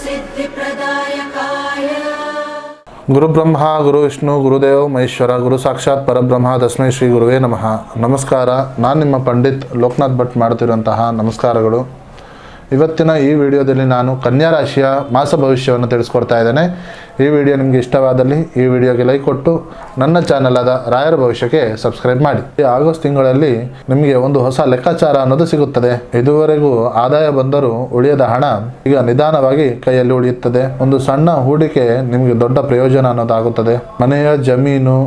सिद्धिप्रदायकाय गुरु ब्रह्मा गुरु विष्णु गुरुदेव महेश्वर गुरु साक्षात् परब्रह्म तस्मै ಶ್ರೀ ಗುರುವೇ ನಮಃ. ನಮಸ್ಕಾರ. ನಾನು ನಿಮ್ಮ ಪಂಡಿತ್ ಲೋಕನಾಥ್ ಭಟ್ ಮಾಡುತ್ತಿರುವಂತಹ ನಮಸ್ಕಾರಗಳು. ಇವತ್ತಿನ ಈ ವಿಡಿಯೋದಲ್ಲಿ ನಾನು ಕನ್ಯಾ ರಾಶಿಯ ಮಾಸ ಭವಿಷ್ಯವನ್ನು ತಿಳಿಸ್ಕೊಡ್ತಾ ಇದ್ದೇನೆ. ಈ ವಿಡಿಯೋ ನಿಮಗೆ ಇಷ್ಟವಾದಲ್ಲಿ ಈ ವಿಡಿಯೋಗೆ ಲೈಕ್ ಕೊಟ್ಟು ನನ್ನ ಚಾನಲ್ ಆದ ರಾಯರ ಭವಿಷ್ಯಕ್ಕೆ ಸಬ್ಸ್ಕ್ರೈಬ್ ಮಾಡಿ. ಈ ಆಗಸ್ಟ್ ತಿಂಗಳಲ್ಲಿ ನಿಮಗೆ ಒಂದು ಹೊಸ ಲೆಕ್ಕಾಚಾರ ಅನ್ನೋದು ಸಿಗುತ್ತದೆ. ಇದುವರೆಗೂ ಆದಾಯ ಬಂದರೂ ಉಳಿಯದ ಹಣ ಈಗ ನಿಧಾನವಾಗಿ ಕೈಯಲ್ಲಿ ಉಳಿಯುತ್ತದೆ. ಒಂದು ಸಣ್ಣ ಹೂಡಿಕೆ ನಿಮಗೆ ದೊಡ್ಡ ಪ್ರಯೋಜನ ಅನ್ನೋದಾಗುತ್ತದೆ. ಮನೆಯ ಜಮೀನು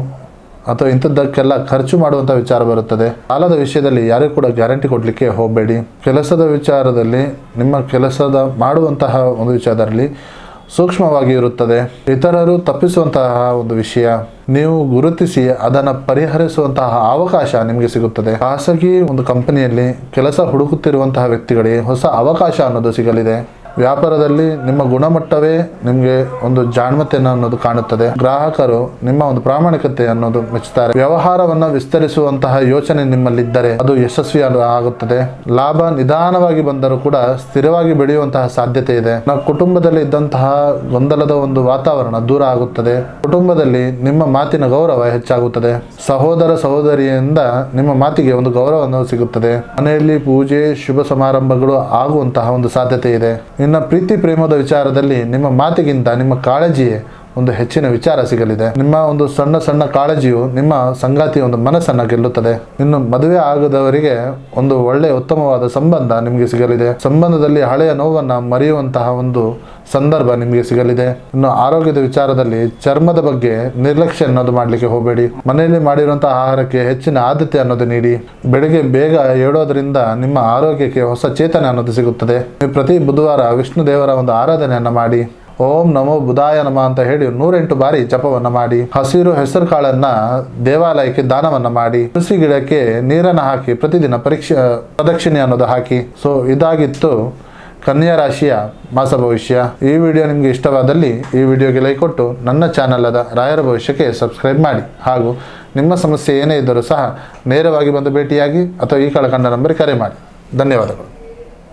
ಅಥವಾ ಇಂಥದ್ದಕ್ಕೆಲ್ಲ ಖರ್ಚು ಮಾಡುವಂಥ ವಿಚಾರ ಬರುತ್ತದೆ. ಸಾಲದ ವಿಷಯದಲ್ಲಿ ಯಾರಿಗೂ ಕೂಡ ಗ್ಯಾರಂಟಿ ಕೊಡಲಿಕ್ಕೆ ಹೋಗಬೇಡಿ. ಕೆಲಸದ ವಿಚಾರದಲ್ಲಿ ನಿಮ್ಮ ಕೆಲಸದ ಮಾಡುವಂತಹ ಒಂದು ವಿಚಾರದಲ್ಲಿ ಸೂಕ್ಷ್ಮವಾಗಿ ಇರುತ್ತದೆ. ಇತರರು ತಪ್ಪಿಸುವಂತಹ ಒಂದು ವಿಷಯ ನೀವು ಗುರುತಿಸಿ ಅದನ್ನು ಪರಿಹರಿಸುವಂತಹ ಅವಕಾಶ ನಿಮಗೆ ಸಿಗುತ್ತದೆ. ಖಾಸಗಿ ಒಂದು ಕಂಪನಿಯಲ್ಲಿ ಕೆಲಸ ಹುಡುಕುತ್ತಿರುವಂತಹ ವ್ಯಕ್ತಿಗಳಿಗೆ ಹೊಸ ಅವಕಾಶ ಅನ್ನೋದು ಸಿಗಲಿದೆ. ವ್ಯಾಪಾರದಲ್ಲಿ ನಿಮ್ಮ ಗುಣಮಟ್ಟವೇ ನಿಮಗೆ ಒಂದು ಜಾಣ್ಮತೆಯನ್ನು ಅನ್ನೋದು ಕಾಣುತ್ತದೆ. ಗ್ರಾಹಕರು ನಿಮ್ಮ ಒಂದು ಪ್ರಾಮಾಣಿಕತೆ ಅನ್ನೋದು ಮೆಚ್ಚುತ್ತಾರೆ. ವ್ಯವಹಾರವನ್ನು ವಿಸ್ತರಿಸುವಂತಹ ಯೋಚನೆ ನಿಮ್ಮಲ್ಲಿದ್ದರೆ ಅದು ಯಶಸ್ವಿ ಆಗುತ್ತದೆ. ಲಾಭ ನಿಧಾನವಾಗಿ ಬಂದರೂ ಕೂಡ ಸ್ಥಿರವಾಗಿ ಬೆಳೆಯುವಂತಹ ಸಾಧ್ಯತೆ ಇದೆ. ನಾವು ಕುಟುಂಬದಲ್ಲಿ ಇದ್ದಂತಹ ಗೊಂದಲದ ಒಂದು ವಾತಾವರಣ ದೂರ ಆಗುತ್ತದೆ. ಕುಟುಂಬದಲ್ಲಿ ನಿಮ್ಮ ಮಾತಿನ ಗೌರವ ಹೆಚ್ಚಾಗುತ್ತದೆ. ಸಹೋದರ ಸಹೋದರಿಯಿಂದ ನಿಮ್ಮ ಮಾತಿಗೆ ಒಂದು ಗೌರವ ಸಿಗುತ್ತದೆ. ಮನೆಯಲ್ಲಿ ಪೂಜೆ ಶುಭ ಸಮಾರಂಭಗಳು ಆಗುವಂತಹ ಒಂದು ಸಾಧ್ಯತೆ ಇದೆ. ಇನ್ನು ಪ್ರೀತಿ ಪ್ರೇಮದ ವಿಚಾರದಲ್ಲಿ ನಿಮ್ಮ ಮಾತಿಗಿಂತ ನಿಮ್ಮ ಕಾಳಜಿಯೇ ಒಂದು ಹೆಚ್ಚಿನ ವಿಚಾರ ಸಿಗಲಿದೆ. ನಿಮ್ಮ ಒಂದು ಸಣ್ಣ ಸಣ್ಣ ಕಾಳಜಿಯು ನಿಮ್ಮ ಸಂಗಾತಿಯ ಒಂದು ಮನಸ್ಸನ್ನು ಗೆಲ್ಲುತ್ತದೆ. ಇನ್ನು ಮದುವೆ ಆಗದವರಿಗೆ ಒಂದು ಒಳ್ಳೆಯ ಉತ್ತಮವಾದ ಸಂಬಂಧ ನಿಮಗೆ ಸಿಗಲಿದೆ. ಸಂಬಂಧದಲ್ಲಿ ಹಳೆಯ ನೋವನ್ನು ಮರೆಯುವಂತಹ ಒಂದು ಸಂದರ್ಭ ನಿಮಗೆ ಸಿಗಲಿದೆ. ಇನ್ನು ಆರೋಗ್ಯದ ವಿಚಾರದಲ್ಲಿ ಚರ್ಮದ ಬಗ್ಗೆ ನಿರ್ಲಕ್ಷ್ಯ ಅನ್ನೋದು ಮಾಡಲಿಕ್ಕೆ ಹೋಗಬೇಡಿ. ಮನೆಯಲ್ಲಿ ಮಾಡಿರುವಂತಹ ಆಹಾರಕ್ಕೆ ಹೆಚ್ಚಿನ ಆದ್ಯತೆ ಅನ್ನೋದು ನೀಡಿ. ಬೆಳಗ್ಗೆ ಬೇಗ ಏಳೋದ್ರಿಂದ ನಿಮ್ಮ ಆರೋಗ್ಯಕ್ಕೆ ಹೊಸ ಚೇತನ ಅನ್ನೋದು ಸಿಗುತ್ತದೆ. ನೀವು ಪ್ರತಿ ಬುಧವಾರ ವಿಷ್ಣು ದೇವರ ಒಂದು ಆರಾಧನೆಯನ್ನು ಮಾಡಿ ಓಂ ನಮೋ ಬುಧಾಯ ನಮಃ ಅಂತ ಹೇಳಿ 108 ಬಾರಿ ಜಪವನ್ನು ಮಾಡಿ. ಹಸಿರು ಹೆಸರು ಕಾಳನ್ನ ದೇವಾಲಯಕ್ಕೆ ದಾನವನ್ನ ಮಾಡಿ. ತುಳಸಿ ಗಿಡಕ್ಕೆ ನೀರನ್ನು ಹಾಕಿ ಪ್ರತಿದಿನ ಪ್ರದಕ್ಷಿಣೆ ಅನ್ನೋದು ಹಾಕಿ. ಸೊ ಇದಾಗಿತ್ತು ಕನ್ಯಾ ರಾಶಿಯ ಮಾಸ ಭವಿಷ್ಯ. ಈ ವಿಡಿಯೋ ನಿಮಗೆ ಇಷ್ಟವಾದಲ್ಲಿ ಈ ವಿಡಿಯೋಗೆ ಲೈಕ್ ಕೊಟ್ಟು ನನ್ನ ಚಾನಲ್ ಆದ ರಾಯರ ಭವಿಷ್ಯಕ್ಕೆ ಸಬ್ಸ್ಕ್ರೈಬ್ ಮಾಡಿ. ಹಾಗೂ ನಿಮ್ಮ ಸಮಸ್ಯೆ ಏನೇ ಇದ್ದರೂ ಸಹ ನೇರವಾಗಿ ಬಂದು ಭೇಟಿಯಾಗಿ ಅಥವಾ ಈ ಕೆಳಕಂಡ ನಂಬರ್ ಕರೆ ಮಾಡಿ. ಧನ್ಯವಾದಗಳು.